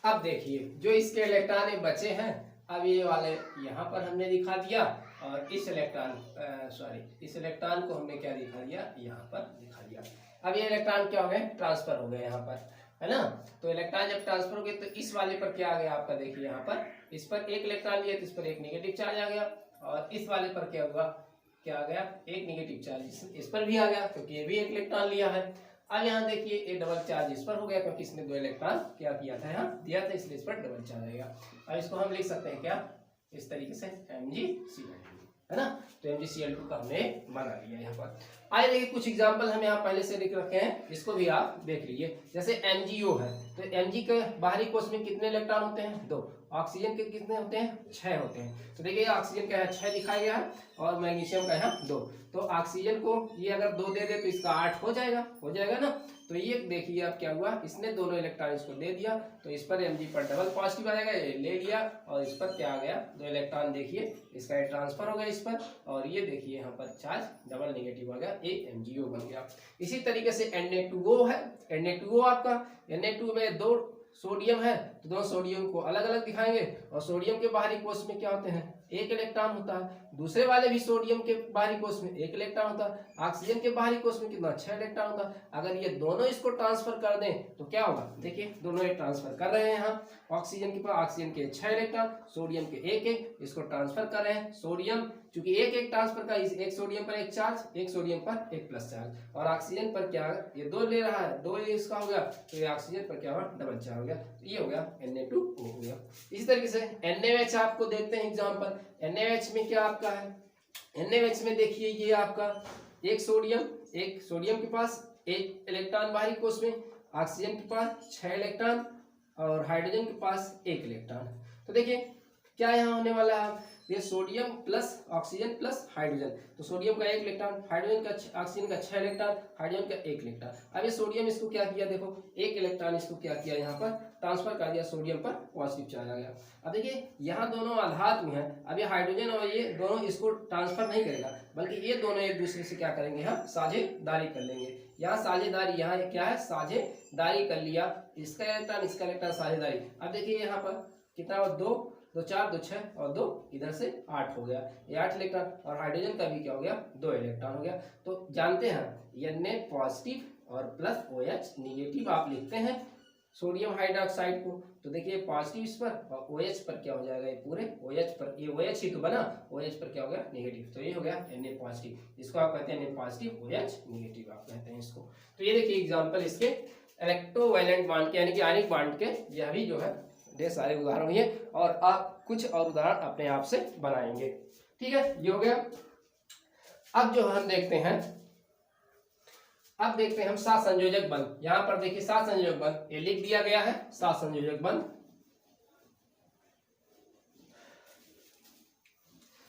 अब देखिए जो इसके इलेक्ट्रॉन बचे हैं, अब ये वाले यहाँ पर हमने दिखा दिया, और इस इलेक्ट्रॉन को हमने क्या दिखा दिया, यहाँ पर दिखा दिया। अब ये इलेक्ट्रॉन क्या हो गए, ट्रांसफर हो गए यहाँ पर, है ना। तो इलेक्ट्रॉन जब ट्रांसफर हो गए तो इस वाले पर क्या आ गया आपका, देखिए यहाँ पर इस पर एक इलेक्ट्रॉन लिया तो इस पर एक नेगेटिव चार्ज आ गया, और इस वाले पर क्या हुआ, क्या आ गया, एक नेगेटिव चार्ज इस पर भी आ गया, क्योंकि ये भी एक इलेक्ट्रॉन लिया है। अब यहाँ देखिए ये डबल चार्ज इस पर हो गया, क्योंकि इसने दो इलेक्ट्रॉन क्या किया था, यहाँ दिया था, इसलिए इस पर डबल चार्ज आएगा। अब इसको हम लिख सकते हैं क्या, इस तरीके से MgCl2, है ना। तो MgCl2 का हमने बना लिया यहाँ पर। आइए देखिए कुछ एग्जांपल हम यहाँ पहले से लिख रखे हैं, इसको भी आप देख लीजिए। जैसे MgO है, तो Mg के बाहरी कोश में कितने इलेक्ट्रॉन होते हैं, 2। ऑक्सीजन के कितने होते हैं, 6 होते हैं। तो देखिए ऑक्सीजन का है 6 दिखाया गया है, और मैग्नीशियम का है 2। तो ऑक्सीजन को ये अगर 2 दे दे तो इसका 8 हो जाएगा ना। तो ये देखिए अब क्या हुआ, इसने दोनों इलेक्ट्रॉन इसको दे दिया, तो इस पर Mg पर डबल पॉजिटिव आ जाएगा, ये ले लिया, और इस पर क्या आ गया, 2 इलेक्ट्रॉन देखिए इसका ये ट्रांसफर हो गया इस पर, और ये देखिए यहाँ पर चार्ज डबल नेगेटिव आ गया, ये MgO बन गया। इसी तरीके से Na2O है, Na2O आपका, Na2 में 2 सोडियम है, तो दोनों सोडियम को अलग अलग दिखाएंगे, और सोडियम के बाहरी कोश में क्या होते हैं, एक इलेक्ट्रॉन होता है। दूसरे वाले भी सोडियम के बाहरी कोश में एक इलेक्ट्रॉन होता है। ऑक्सीजन के बाहरी कोश में कितना, 6 इलेक्ट्रॉन होता है। अगर ये दोनों इसको ट्रांसफर कर दें तो क्या होगा, देखिए दोनों ये ट्रांसफर कर रहे हैं। यहाँ ऑक्सीजन के पास ऑक्सीजन के 6 इलेक्ट्रॉन, सोडियम के एक इसको ट्रांसफर कर रहे हैं। सोडियम चूंकि एक ट्रांसफर का, एक सोडियम पर एक चार्ज, एक सोडियम पर एक प्लस चार्ज, और ऑक्सीजन पर क्या ये 2 ले रहा है, 2 ये इसका हो गया, तो ये ऑक्सीजन पर क्या हुआ, डबल चार्ज हो गया, तो ये हो गया Na2O हो गया। इसी तरीके से NaOH आपको देखते हैं एग्जांपल। NaOH में क्या आपका है, NaOH में देखिए ये आपका एक सोडियम के पास एक इलेक्ट्रॉन बाहरी कोश में, ऑक्सीजन के पास 6 इलेक्ट्रॉन, और हाइड्रोजन के पास 1 इलेक्ट्रॉन। तो देखिए क्या यहाँ होने वाला है, ये sodium plus oxygen plus hydrogen, तो सोडियम का 1 इलेक्ट्रॉन, हाइड्रोजन का ऑक्सीजन का 6 इलेक्ट्रॉन, हाइड्रोजन का 1 इलेक्ट्रॉन। अब ये सोडियम इसको क्या किया, देखो 1 इलेक्ट्रॉन इसको क्या किया, यहाँ पर ट्रांसफर कर दिया, सोडियम पर पॉजिटिव चार्ज आ गया। अब देखिए यहाँ दोनों आधार में है, अब ये हाइड्रोजन और ये दोनों इसको ट्रांसफर नहीं करेगा, बल्कि ये दोनों एक दूसरे से क्या करेंगे, यहाँ साझेदारी कर लेंगे। यहाँ साझेदारी, यहाँ क्या है, साझेदारी कर लिया, इसका इलेक्ट्रॉन साझेदारी। अब देखिए यहाँ पर कितना हुआ, 2 2 4 2 6 और 2 इधर से 8 हो गया, ये 8 इलेक्ट्रॉन, और हाइड्रोजन का भी क्या हो गया, 2 इलेक्ट्रॉन हो गया। तो जानते हैं Na पॉजिटिव और प्लस OH निगेटिव आप लिखते हैं सोडियम हाइड्रोक्साइड को, तो देखिए पॉजिटिव इस पर, और OH पर क्या हो जाएगा, ये पूरे OH पर, ये OH ही तो बना, OH पर क्या हो गया, नेगेटिव, तो ये हो गया Na पॉजिटिव, इसको आप कहते हैं Na पॉजिटिव, OH निगेटिव आप कहते हैं इसको। तो ये देखिए एग्जाम्पल इसके इलेक्ट्रोवैलेंट बॉन्ड के, यानी कि आयनिक बॉन्ड के, यह भी जो है ढेर सारे उदाहरण हुए, और आप कुछ और उदाहरण अपने आप से बनाएंगे। ठीक है, ये हो गया। अब जो हम देखते हैं, अब देखते हैं हम सात संयोजक बंध। यहां पर देखिए सात संयोजक बंध, ये लिख दिया गया है, सात संयोजक बंध।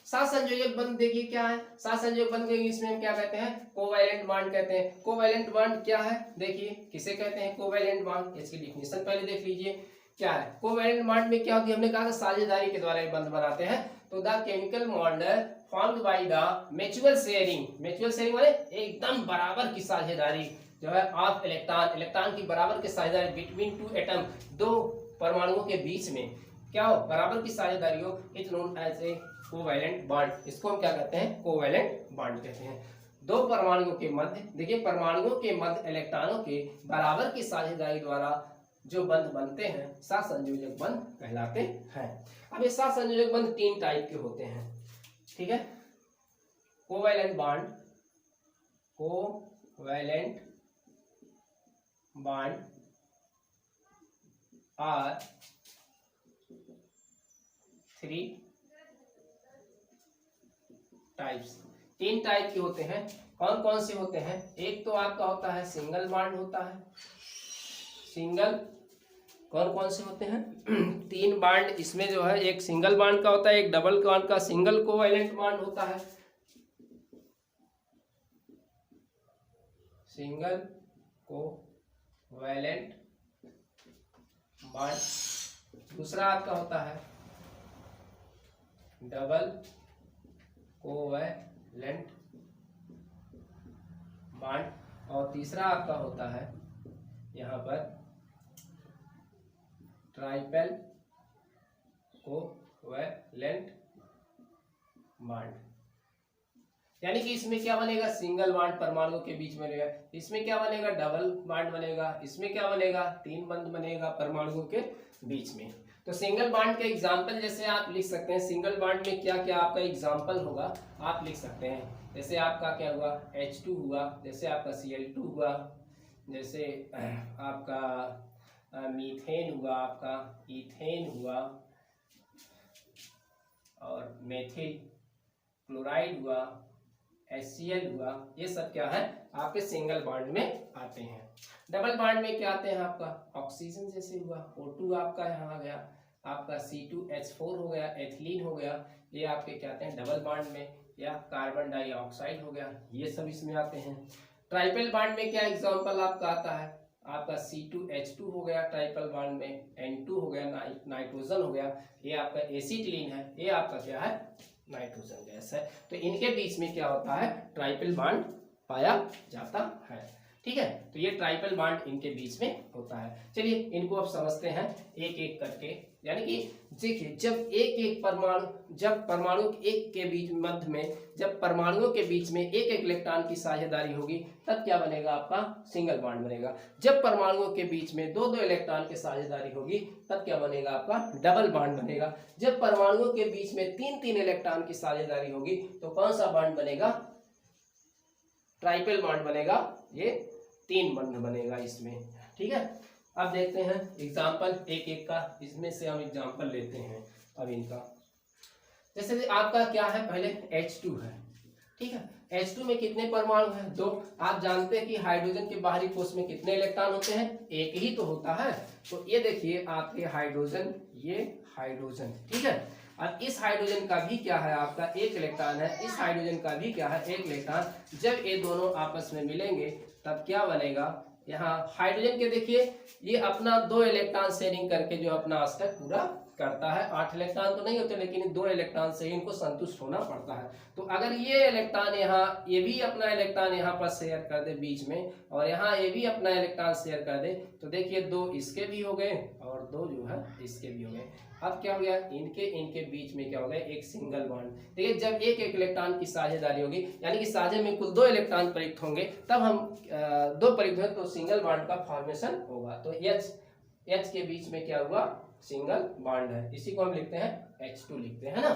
सात संयोजक बंध देखिए क्या है, सात संयोजक बंध को इंग्लिश में हम क्या कहते हैं, कोवैलेंट बॉन्ड कहते हैं। कोवैलेंट बॉन्ड क्या है, देखिए किसे कहते हैं कोवैलेंट बॉन्ड, इसकी डिफिनेशन पहले देख लीजिए क्या है। कोवैलेंट बॉन्ड में क्या होती है, हमने कहा था साझेदारी के द्वारा ये बंध बनाते हैं। तो the chemical bond formed by the mutual sharing माने एकदम बराबर की साझेदारी जो है ऑफ इलेक्ट्रॉन की बराबर की साझेदारी बिटवीन 2 एटम, 2 परमाणुओं के बीच में क्या हो, बराबर की साझेदारी हो, it known as a covalent bond. इसको हम क्या कहते हैं, कोवैलेंट बॉन्ड कहते हैं। 2 परमाणुओं के मध्य, देखिए परमाणुओं के मध्य इलेक्ट्रॉनों के बराबर की साझेदारी द्वारा जो बंध बनते हैं सात संयोजक बंध कहलाते हैं। अब ये सात संयोजक बंध 3 टाइप के होते हैं, ठीक है। Covalent bond are 3 types, 3 type के होते हैं। कौन कौन से होते हैं, एक तो आपका होता है सिंगल बॉन्ड होता है, सिंगल, कौन कौन से होते हैं 3 बॉन्ड इसमें जो है, एक सिंगल बॉन्ड का होता है, एक डबल बॉन्ड का सिंगल कोवैलेंट बॉन्ड होता है, सिंगल कोवैलेंट बॉन्ड। दूसरा आपका होता है डबल कोवैलेंट बॉन्ड, और तीसरा आपका होता है यहाँ पर ट्राइपल कोवैलेंट बॉन्ड, यानी कि इसमें क्या बनेगा, सिंगल बॉन्ड परमाणुओं के बीच में बनेगा, इसमें क्या बनेगा, डबल बॉन्ड बनेगा, इसमें क्या बनेगा, तीन बंध बनेगा परमाणुओं के बीच में। तो सिंगल बॉन्ड के एग्जांपल जैसे आप लिख सकते हैं, सिंगल बॉन्ड में क्या क्या आपका एग्जांपल होगा आप लिख सकते हैं। जैसे आपका क्या हुआ, H2 हुआ, जैसे आपका Cl2 हुआ, जैसे आपका मीथेन हुआ, आपका इथेन हुआ, और मेथिल क्लोराइड हुआ, HCl हुआ, ये सब क्या है आपके सिंगल बॉन्ड में आते हैं। डबल बॉन्ड में क्या आते हैं आपका, ऑक्सीजन जैसे हुआ, O2 आपका यहाँ आ गया, आपका C2H4 हो गया, एथिलीन हो गया, ये आपके क्या आते हैं डबल बॉन्ड में, या कार्बन डाइऑक्साइड हो गया, ये सब इसमें आते हैं। ट्राइपल बॉन्ड में क्या एग्जांपल आपका आता है, आपका C2H2 हो गया ट्राइपल बॉन्ड में, N2 हो गया, नाइट्रोजन हो गया, ये आपका एसिटिलीन है, ये आपका क्या है नाइट्रोजन गैस है। तो इनके बीच में क्या होता है, ट्राइपल बॉन्ड पाया जाता है। ठीक है, तो ये ट्राइपल बॉन्ड इनके बीच में होता है। चलिए इनको अब समझते हैं एक एक करके। यानी कि देखिए जब एक एक परमाणु, जब परमाणु एक के बीच मध्य में, जब परमाणुओं के बीच में एक एक इलेक्ट्रॉन की साझेदारी होगी तब क्या बनेगा आपका सिंगल बॉन्ड बनेगा। जब परमाणुओं के बीच में दो दो इलेक्ट्रॉन की साझेदारी होगी तब क्या बनेगा आपका डबल बॉन्ड बनेगा। जब परमाणुओं के बीच में तीन तीन इलेक्ट्रॉन की साझेदारी होगी तो कौन सा बॉन्ड बनेगा, ट्राइपल बॉन्ड बनेगा, ये तीन बंध बनेगा इसमें। ठीक है, अब देखते हैं एग्जाम्पल एक एक का, इसमें से हम एग्जाम्पल लेते हैं अब इनका। जैसे आपका क्या है, पहले H2 है। ठीक है, H2 में कितने परमाणु हैं, दो। आप जानते हैं कि हाइड्रोजन के बाहरी कोश में कितने इलेक्ट्रॉन होते हैं, एक ही तो होता है। तो ये देखिए आपके हाइड्रोजन, ये हाइड्रोजन, ठीक है। अब इस हाइड्रोजन का भी क्या है आपका एक इलेक्ट्रॉन है, इस हाइड्रोजन का भी क्या है एक इलेक्ट्रॉन। जब ये दोनों आपस में मिलेंगे तब क्या बनेगा, यहाँ हाइड्रोजन के देखिए ये अपना दो इलेक्ट्रॉन शेयरिंग करके जो अपना अष्टक पूरा करता है। 8 इलेक्ट्रॉन तो नहीं होते लेकिन 2 इलेक्ट्रॉन से ही इनको संतुष्ट होना पड़ता है। तो अगर ये इलेक्ट्रॉन यहाँ, ये भी अपना इलेक्ट्रॉन यहाँ पर शेयर कर दे बीच में, और यहाँ ये भी अपना इलेक्ट्रॉन शेयर कर दे, तो देखिए 2 इसके भी हो गए और 2 जो है इसके भी हो गए। अब क्या हो गया, इनके बीच में क्या हो गया, एक सिंगल बॉन्ड। देखिए जब एक एक इलेक्ट्रॉन की साझेदारी होगी, यानी कि साझे में कुल 2 इलेक्ट्रॉन प्रयुक्त होंगे, तब हम 2 प्रयुक्त हुए तो सिंगल बॉन्ड का फॉर्मेशन होगा। तो H के बीच में क्या हुआ, सिंगल बॉन्ड है, इसी को हम लिखते हैं H2 लिखते हैं ना।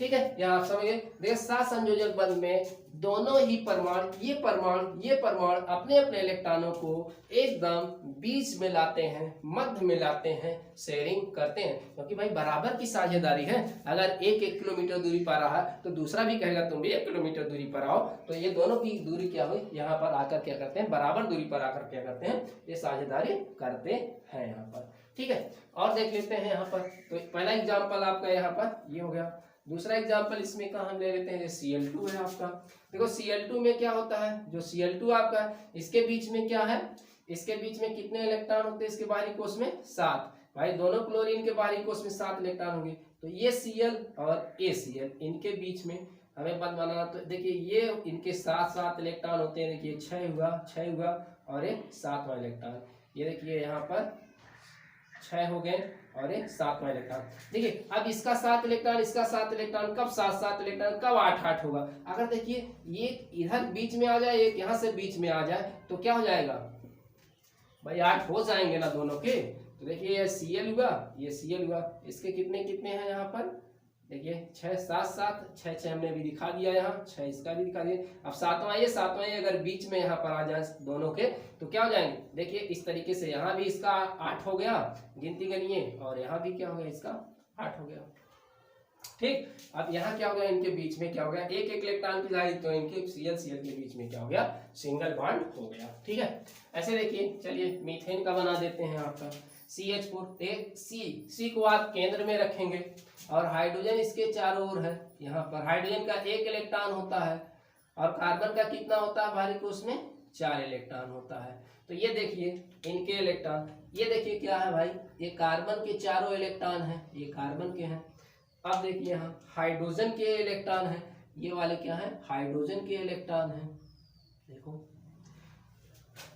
ठीक है, यहाँ आप समझिए। देखिए सात संयोजक बंध में दोनों ही परमाणु, ये परमाणु अपने अपने इलेक्ट्रॉनों को एकदम बीच में लाते हैं, मध्य में लाते हैं, शेयरिंग करते हैं, क्योंकि भाई बराबर की साझेदारी है। अगर एक 1 किलोमीटर दूरी पर रहा तो दूसरा भी कहेगा तुम भी 1 किलोमीटर दूरी पर आओ, तो ये दोनों की दूरी क्या हुई, यहाँ पर आकर क्या करते हैं, बराबर दूरी पर आकर क्या करते हैं, ये साझेदारी करते हैं यहाँ पर। ठीक है, और देख लेते हैं यहाँ पर। तो पहला एग्जाम्पल आपका यहाँ पर ये हो गया। दूसरा एग्जाम्पल इसमें का हम ले लेते हैं, Cl2 है आपका। देखो Cl2 में क्या होता है, जो Cl2 आपका इसके बीच में क्या है, इसके बीच में कितने इलेक्ट्रॉन होते हैं इसके बाहरी कोश में, 7। भाई दोनों क्लोरीन के बाहरी कोश में 7 इलेक्ट्रॉन होंगे। तो ये Cl और ये Cl, इनके बीच में हमें बंध बनाना। तो देखिए ये इनके 7 इलेक्ट्रॉन होते हैं। देखिए 6 हुआ और ये 7वां इलेक्ट्रॉन, ये देखिए यहाँ पर 6 हो गए और एक 7वां इलेक्ट्रॉन। देखिए अब इसका 7 इलेक्ट्रॉन, इसका 7 इलेक्ट्रॉन, कब 7 इलेक्ट्रॉन, कब 8 होगा। अगर देखिए ये इधर बीच में आ जाए, एक यहाँ से बीच में आ जाए, तो क्या हो जाएगा भाई, 8 हो जाएंगे ना दोनों के। तो देखिए ये Cl हुआ, ये Cl हुआ, इसके कितने कितने हैं यहाँ पर, देखिए 6 7 6 हमने भी दिखा दिया, यहाँ 6 इसका भी दिखा दिया। अब 7वां ये अगर बीच में यहाँ पर आ जाए दोनों के तो क्या हो जाएंगे, देखिए इस तरीके से यहाँ भी इसका 8 हो गया, गिनती गनिए, और यहाँ भी क्या हो गया, इसका 8 हो गया। ठीक, अब यहाँ क्या हो गया, इनके बीच में क्या हो गया, एक एक इलेक्ट्रॉन की जाए, तो इनके Cl के बीच में क्या हो गया, सिंगल बॉन्ड हो गया। ठीक है, ऐसे देखिए चलिए मीथेन का बना देते हैं आपका CH4। C को आप केंद्र में रखेंगे और हाइड्रोजन इसके चारों ओर है। यहाँ पर हाइड्रोजन का 1 इलेक्ट्रॉन होता है और कार्बन का कितना होता है बाहरी कोश में, 4 इलेक्ट्रॉन होता है। तो ये देखिए इनके इलेक्ट्रॉन, ये देखिए क्या है भाई, ये कार्बन के चारों इलेक्ट्रॉन है, ये कार्बन के हैं। अब देखिए यहाँ हाइड्रोजन के इलेक्ट्रॉन है, ये वाले क्या है, हाइड्रोजन के इलेक्ट्रॉन है। देखो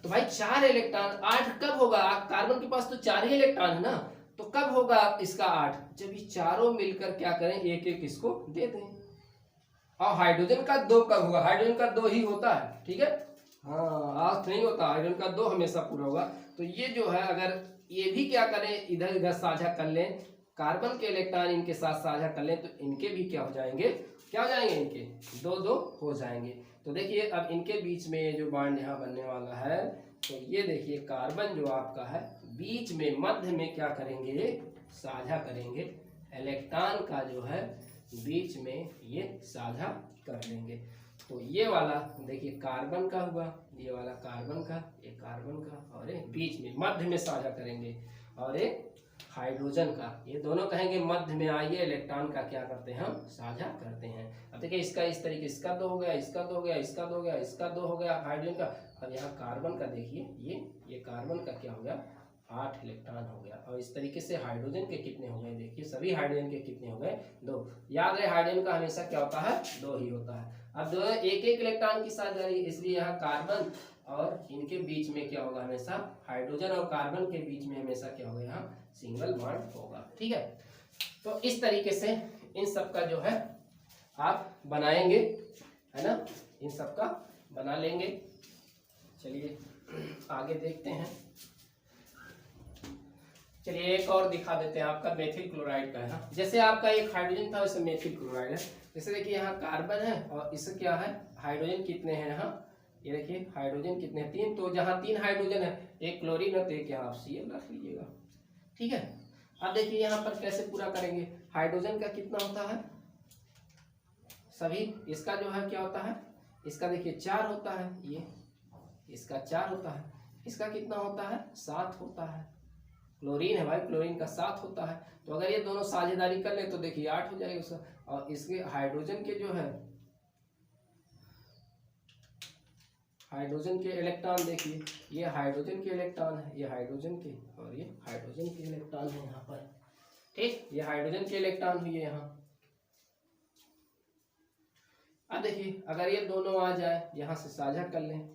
तो भाई 4 इलेक्ट्रॉन, 8 कब होगा, कार्बन के पास तो 4 ही इलेक्ट्रॉन है ना, तो कब होगा इसका 8? जब ये चारों मिलकर क्या करें, एक एक इसको दे दें। और हाइड्रोजन का 2 कब होगा? हाइड्रोजन का 2 ही होता है, ठीक है। हाँ, आज नहीं होता, हाइड्रोजन का 2 हमेशा पूरा होगा। तो ये जो है अगर ये भी क्या करें, इधर इधर साझा कर लें, कार्बन के इलेक्ट्रॉन इनके साथ साझा कर लें, तो इनके भी क्या हो जाएंगे, क्या हो जाएंगे, इनके 2-2 हो जाएंगे। तो देखिए अब इनके बीच में जो बॉन्ड यहाँ बनने वाला है, तो ये देखिए कार्बन जो आपका है बीच में मध्य में क्या करेंगे, साझा करेंगे, इलेक्ट्रॉन का जो है बीच में ये साझा कर लेंगे। तो ये वाला देखिए कार्बन का हुआ, ये वाला कार्बन का, ये कार्बन का, और ये बीच में मध्य में साझा करेंगे, और ये हाइड्रोजन का, ये दोनों कहेंगे मध्य में आइए, इलेक्ट्रॉन का क्या करते हैं, हम साझा करते हैं। अब देखिए इसका इस तरीके, इसका 2 हो गया, इसका 2 हो गया, इसका 2 हो गया, इसका 2 हो गया हाइड्रोजन का। अब यहाँ कार्बन का देखिए, ये कार्बन का क्या हो गया, 8 इलेक्ट्रॉन हो गया। और इस तरीके से हाइड्रोजन के कितने हो गए, देखिए सभी हाइड्रोजन के कितने हो गए, 2। याद रहे हाइड्रोजन का हमेशा क्या होता है, 2 ही होता है। अब जो है एक एक इलेक्ट्रॉन की साझेदारी, इसलिए यहाँ कार्बन और इनके बीच में क्या होगा, हमेशा हाइड्रोजन और कार्बन के बीच में हमेशा क्या होगा, यहाँ सिंगल बॉन्ड होगा, ठीक है। तो इस तरीके से इन सब का जो है आप बनाएंगे, है ना, इन सब का बना लेंगे। चलिए आगे देखते हैं। चलिए एक और दिखा देते हैं, आपका मेथिल क्लोराइड का है ना। जैसे आपका एक हाइड्रोजन था, वैसे मेथिल क्लोराइड है। जैसे देखिए यहाँ कार्बन है और इससे क्या है, हाइड्रोजन कितने हैं यहाँ, ये देखिए हाइड्रोजन कितने हैं, 3। तो जहाँ 3 हाइड्रोजन है, एक क्लोरीन है, तो एक यहाँ आप Cl रख लीजिएगा, ठीक है। अब देखिए यहाँ पर कैसे पूरा करेंगे, हाइड्रोजन का कितना होता है, सभी इसका जो है क्या होता है, इसका देखिए 4 होता है, ये इसका 4 होता है, इसका कितना होता है, 7 होता है। क्लोरीन है भाई, क्लोरीन का 7 होता है। तो अगर ये दोनों साझेदारी कर ले तो देखिए 8 हो जाएगा उसका। और इसके हाइड्रोजन के जो है, हाइड्रोजन के इलेक्ट्रॉन देखिए, ये हाइड्रोजन के इलेक्ट्रॉन है, ये हाइड्रोजन के, और ये हाइड्रोजन के इलेक्ट्रॉन है यहाँ पर, ठीक। ये हाइड्रोजन के इलेक्ट्रॉन हुए यहाँ। अब देखिए अगर ये दोनों आ जाए, यहाँ से साझा कर लें,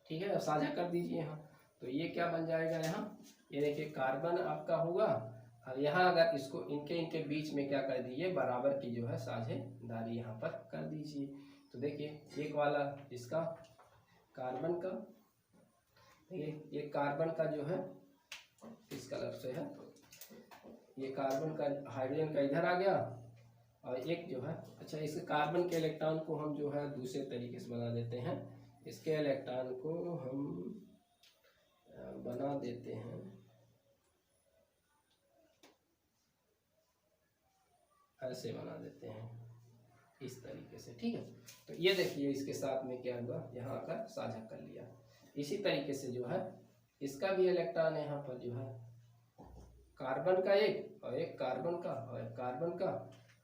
ठीक है, साझा कर दीजिए यहाँ। तो ये क्या बन जाएगा यहाँ, ये देखिए कार्बन आपका होगा। अब यहाँ अगर इसको इनके बीच में क्या कर दीजिए, बराबर की जो है साझेदारी यहाँ पर कर दीजिए। तो देखिए एक वाला इसका कार्बन का, ये कार्बन का जो है इस कलर से है, ये कार्बन का, हाइड्रोजन का इधर आ गया, और एक जो है, अच्छा इस कार्बन के इलेक्ट्रॉन को हम जो है दूसरे तरीके से बना देते हैं। इसके इलेक्ट्रॉन को हम बना देते हैं ऐसे, बना देते हैं इस तरीके से, ठीक है। तो ये देखिए इसके साथ में क्या हुआ, यहाँ आकर साझा कर लिया। इसी तरीके से जो है इसका भी इलेक्ट्रॉन यहाँ पर जो है, कार्बन का एक, और एक कार्बन का, और एक कार्बन का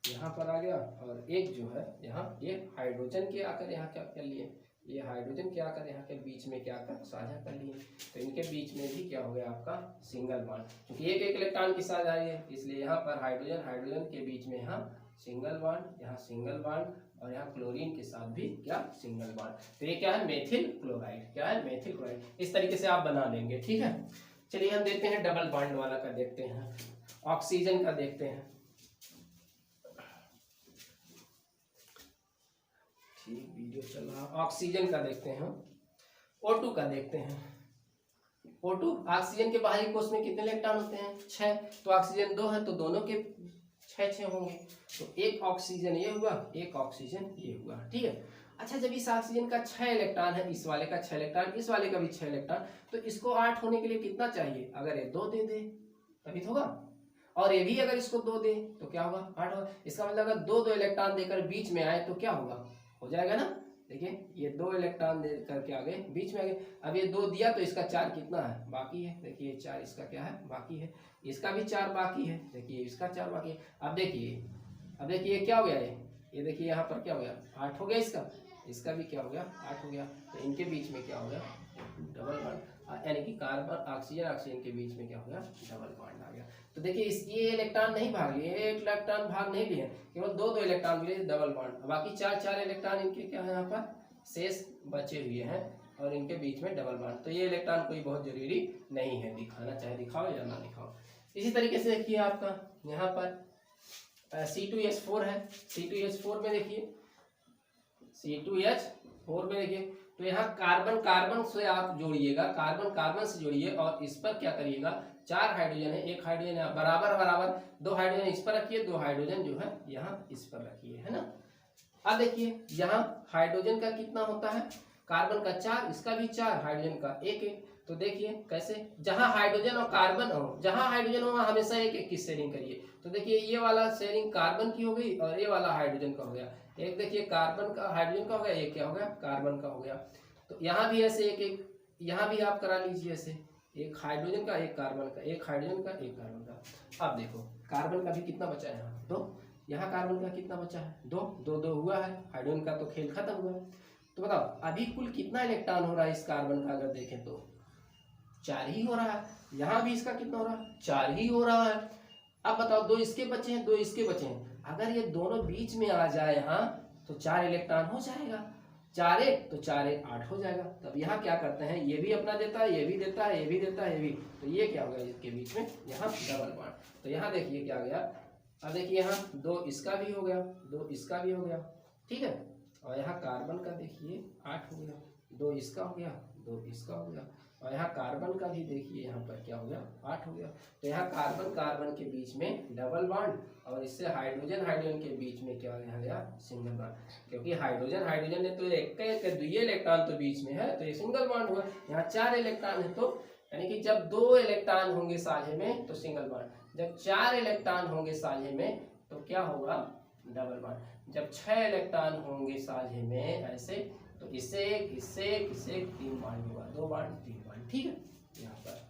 यहाँ पर आ गया, और एक जो है यहाँ ये हाइड्रोजन के आकर यहाँ क्या कर लिए, ये हाइड्रोजन के आकर यहाँ के बीच में क्या कर साझा कर लिए। तो इनके बीच में भी क्या हो गया आपका सिंगल बॉन्ड, क्योंकि एक एक इलेक्ट्रॉन की साझेदारी है, इसलिए यहाँ पर हाइड्रोजन के बीच में यहाँ सिंगल बॉन्ड, यहाँ सिंगल बॉन्ड, और यहाँ क्लोरीन के साथ भी क्या सिंगल बॉन्ड। तो ये क्या है, मेथिल क्लोराइड, क्या है, मेथिल क्लोराइड। इस तरीके से आप बना लेंगे, ठीक है। चलिए हम देखते हैं डबल बॉन्ड वाला का देखते हैं, ऑक्सीजन का देखते हैं, ठीक, वीडियो चल रहा। ऑक्सीजन का देखते हैं, O2 का देखते हैं। O2 ऑक्सीजन के बाहरी कोश में कितने इलेक्ट्रॉन होते हैं, 6। तो ऑक्सीजन 2 है, तो दोनों के 6-6 होंगे। तो एक ऑक्सीजन ये हुआ, एक ऑक्सीजन ये हुआ, ठीक है। अच्छा जब इस ऑक्सीजन का 6 इलेक्ट्रॉन है, इस वाले का 6 इलेक्ट्रॉन, इस वाले का भी 6 इलेक्ट्रॉन, तो इसको 8 होने के लिए कितना चाहिए, अगर ये 2 दे दे तभी तो होगा, और ये भी अगर इसको 2 दे तो क्या होगा, 8 होगा। इसका मतलब अगर 2-2 इलेक्ट्रॉन देकर बीच में आए तो क्या होगा, हो जाएगा ना। देखिए ये 2 इलेक्ट्रॉन दे करके आ गए, बीच में आ गए। अब ये 2 दिया तो इसका 4 कितना है, बाकी है। देखिए 4 इसका क्या है, बाकी है। इसका भी 4 बाकी है, देखिए इसका 4 बाकी है। अब देखिए क्या हो गया, ये देखिए यहाँ पर क्या हो गया, 8 हो गया। इसका भी क्या हो गया, 8 हो गया। तो इनके बीच में क्या हो गया, डबल बॉन्ड, यानी कि कार्बन ऑक्सीजन के बीच में क्या हो गया, डबल बॉन्ड आ गया। तो देखिए ये इलेक्ट्रॉन नहीं भाग लिए, एक इलेक्ट्रॉन भाग नहीं लिए, केवल 2-2 इलेक्ट्रॉन मिले, डबल बॉन्ड। बाकी 4-4 इलेक्ट्रॉन इनके क्या है यहाँ पर शेष बचे हुए हैं, और इनके बीच में डबल बॉन्ड। तो ये इलेक्ट्रॉन कोई बहुत जरूरी नहीं है दिखाना, चाहे दिखाओ या ना दिखाओ। इसी तरीके से देखिए आपका यहाँ पर C2H4 है। C2H4 में देखिए, C2H4 में देखिए, तो यहाँ कार्बन कार्बन से आप जोड़िएगा, कार्बन कार्बन से जोड़िए और इस पर क्या करिएगा, 4 हाइड्रोजन है, एक हाइड्रोजन है, बराबर बराबर 2 हाइड्रोजन इस पर रखिए, 2 हाइड्रोजन जो है यहाँ इस पर रखिए, है ना। अब देखिए यहाँ हाइड्रोजन का कितना होता है, कार्बन का 4, इसका भी 4, हाइड्रोजन का 1 तो देखिए कैसे, जहां हाइड्रोजन और कार्बन हो, जहां हाइड्रोजन हो वहां हमेशा 1 की शेयरिंग करिए। तो देखिए ये वाला शेयरिंग कार्बन की हो गई और ये वाला हाइड्रोजन का हो गया। एक देखिए कार्बन का हाइड्रोजन का हो गया, एक क्या हो गया, कार्बन का हो गया। तो यहाँ भी ऐसे एक यहाँ भी आप करा लीजिए ऐसे, एक हाइड्रोजन का, एक कार्बन का, एक हाइड्रोजन का, एक कार्बन का। अब देखो कार्बन का भी कितना बचा है, यहाँ 2, यहाँ कार्बन का कितना बचा है, 2 2 2 हुआ है, हाइड्रोजन का तो खेल खत्म हुआ। तो बताओ अभी कुल कितना इलेक्ट्रॉन हो रहा है इस कार्बन का, अगर देखें तो 4 ही हो रहा है। यहाँ भी इसका कितना हो रहा है, 4 ही हो रहा है। अब बताओ 2 इसके बचे हैं, 2 इसके बचे हैं, अगर ये दोनों बीच में आ जाए यहाँ तो 4 इलेक्ट्रॉन हो जाएगा, 4 1 तो 4 1 8 हो जाएगा। तब यहाँ क्या करते हैं, ये भी अपना देता है, ये भी देता है, ये भी देता है, ये भी, तो ये क्या हो गया इसके बीच में यहाँ डबल बॉन्ड। तो यहाँ देखिए क्या गया, अब देखिए यहाँ 2 इसका भी हो गया, 2 इसका भी हो गया, ठीक है। और यहाँ कार्बन का देखिए 8 हो गया, 2 इसका हो गया, 2 इसका हो गया, और यहाँ कार्बन का भी देखिए यहाँ पर क्या हो गया, 8 हो गया। तो यहाँ कार्बन कार्बन के बीच में डबल बॉन्ड और इससे हाइड्रोजन हाइड्रोजन के बीच में क्या हो गया, सिंगल बॉन्ड। क्योंकि हाइड्रोजन हाइड्रोजन ने तो एक इलेक्ट्रॉन तो बीच में है, तो ये सिंगल बॉन्ड हुआ। यहाँ 4 इलेक्ट्रॉन है, तो यानी कि जब 2 इलेक्ट्रॉन होंगे साझे में तो सिंगल बॉन्ड, जब 4 इलेक्ट्रॉन होंगे साझे में तो क्या होगा, डबल बॉन्ड। जब 6 इलेक्ट्रॉन होंगे साझे में ऐसे, तो इससे एक, इससे एक, इससे एक, 3 बॉन्ड होगा, 2 बॉन्ड 3 बॉन्ड, ठीक है। यहाँ पर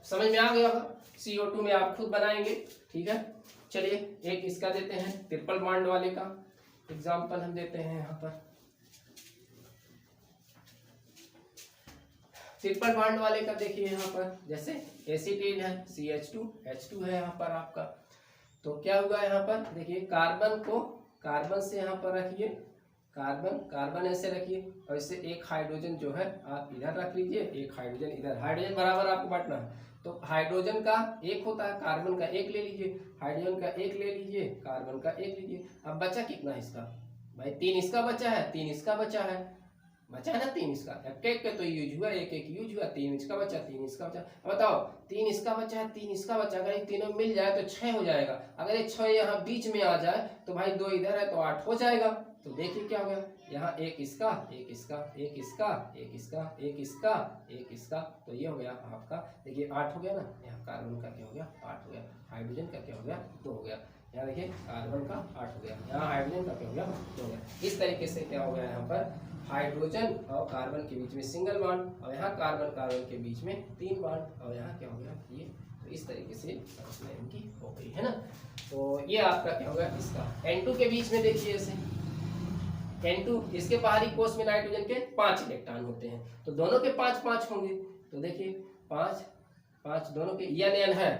समझ में आ गया होगा। CO2 में आप खुद बनाएंगे, ठीक है। चलिए एक इसका देते हैं, ट्रिपल बॉन्ड वाले का एग्जांपल हम देते हैं यहाँ पर। ट्रिपल बॉन्ड वाले का देखिए यहाँ पर, जैसे एसिटिन है, CH2H2 है यहाँ पर आपका। तो क्या हुआ यहाँ पर, देखिए कार्बन को कार्बन से यहाँ पर रखिए, कार्बन कार्बन ऐसे रखिए, और इससे एक हाइड्रोजन जो है आप इधर रख लीजिए, एक हाइड्रोजन इधर, हाइड्रोजन बराबर आपको बांटना है। तो हाइड्रोजन का 1 होता है, कार्बन का 1 ले लीजिए, हाइड्रोजन का 1 ले लीजिए, कार्बन का 1 लीजिए। अब बचा कितना इसका भाई, 3 इसका बचा है, 3 इसका बचा है, बचा है ना 3 इसका, एक तो यूज हुआ, एक यूज हुआ, 3 इसका बचा, 3 इसका बचा। अब बताओ 3 इसका बचा है, 3 इसका बचा, अगर ये तीनों मिल जाए तो 6 हो जाएगा। अगर ये 6 यहाँ बीच में आ जाए तो भाई 2 इधर है तो 8 हो जाएगा। तो देखिए क्या हो गया, यहाँ 1 इसका, 1 इसका, 1 इसका, 1 इसका, 1 इसका, 1 इसका, तो ये हो गया आपका, देखिए 8 हो गया ना। यहाँ कार्बन का क्या हो गया, 8 हो गया, हाइड्रोजन का क्या हो गया, 2 हो गया। यहाँ देखिए कार्बन का 8 हो गया, यहाँ हाइड्रोजन का क्या हो गया, 2 हो गया। इस तरीके से क्या हो गया, यहाँ पर हाइड्रोजन और कार्बन के बीच में सिंगल बॉन्ड, और यहाँ कार्बन कार्बन के बीच में 3 बॉन्ड, और यहाँ क्या हो गया ये। तो इस तरीके से रचना इनकी हो गई है ना। तो ये आपका क्या होगा, इसका N2 के बीच में देखिए ऐसे, N2 इसके बाहरी कोष में नाइट्रोजन के 5 इलेक्ट्रॉन होते हैं, तो दोनों के 5 5 होंगे। तो देखिए 5 5 दोनों के, N है,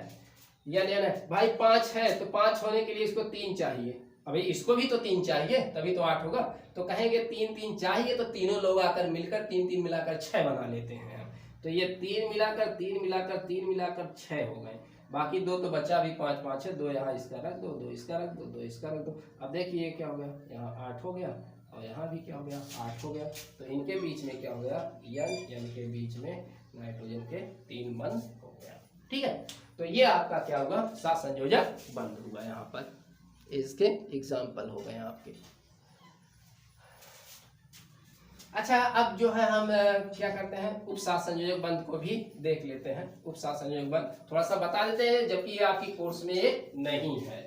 N है भाई 5 है, तो 5 होने के लिए इसको 3 चाहिए, अभी इसको भी तो 3 चाहिए, तभी तो 8 होगा। तो कहेंगे 3 3 चाहिए, तो तीनों लोग आकर मिलकर 3 3 मिलाकर 6 बना लेते हैं। तो ये 3 मिलाकर 3 मिलाकर 3 मिलाकर 6 हो गए, बाकी 2 तो बचा, अभी 5 5 है, 2 यहाँ इसका रख दो, 2 इसका रख दो, 2 इसका रख दो। अब देखिए क्या हो गया, यहाँ 8 हो गया, और यहाँ भी क्या हो गया, 8 हो गया। तो इनके बीच में क्या हो गया, N के बीच में नाइट्रोजन के 3 बंध हो गया, ठीक है। तो ये आपका क्या होगा, सहसंयोजक बंध हुआ यहाँ पर, इसके एग्जाम्पल हो गए आपके। अच्छा अब जो है हम क्या करते हैं, उपसहसंयोजक बंध को भी देख लेते हैं। उपसहसंयोजक बंध थोड़ा सा बता देते हैं, जबकि ये आपकी कोर्स में ये नहीं है।